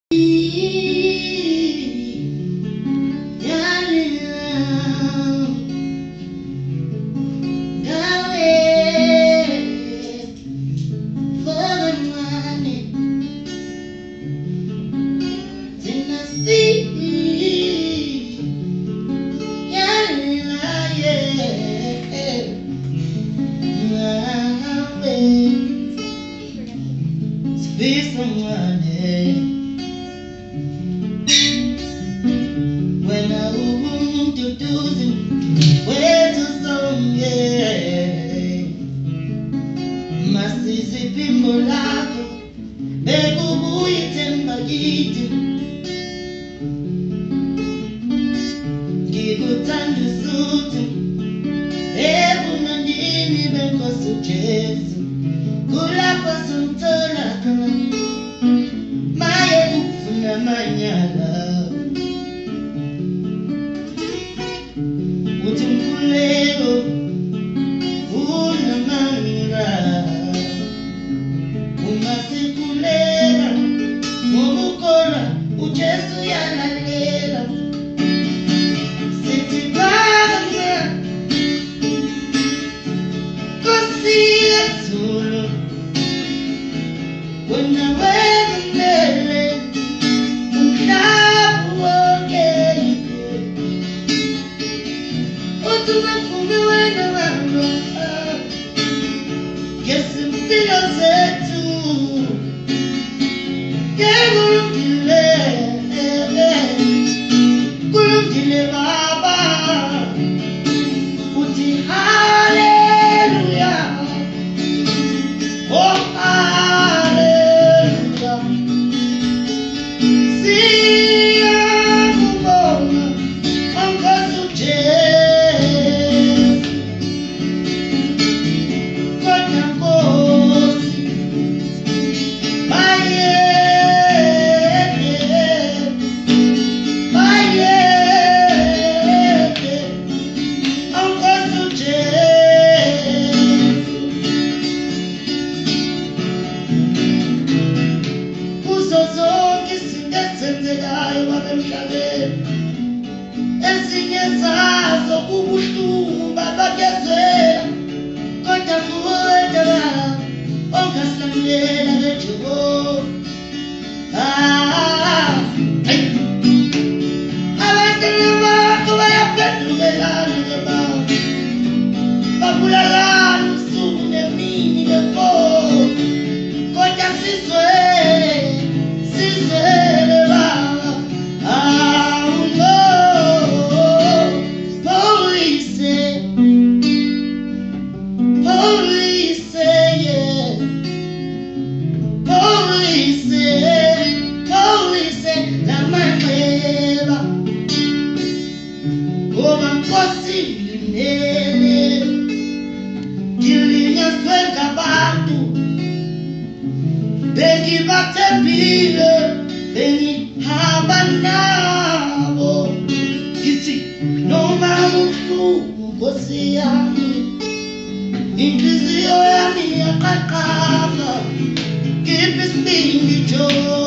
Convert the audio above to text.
When I want to do where to song, yeah. Masisi pimbo lako, bebubu itembagiti. Gigutandu suti, ebu nandini benko sujesu. Gula pasuntola kana, maye kufuna manyala. Utimkulego, unamanga. Umasikulera, mumukora, uchesu yanalela. Sitibanga, kosia solo. When I went there, umhlabu wonke. Utumakume wena wangu, yesimpilo zethu. Kulungile Baba, uthi hallelujah, oh hallelujah. Siyakubonga Nkosi uJesu, kodwa Nkosi, baye. Ezinye zazo kubuhlungu babakezela, kodwa kuwena ongasilamulela ngeJehova. Abantwana bakho bayaphendukelana ngebaba, babulalana ubusuku nemini before, kodwa sizwele Baba. Nkosi limele, ngilinyazwe ngabantu, bengibathembile, bengihamba nabo. Ngithi noma ubuhlungu Nkosi yami, inhliziyo yami iyaqaqamba, ngiphi isibindi Jehova.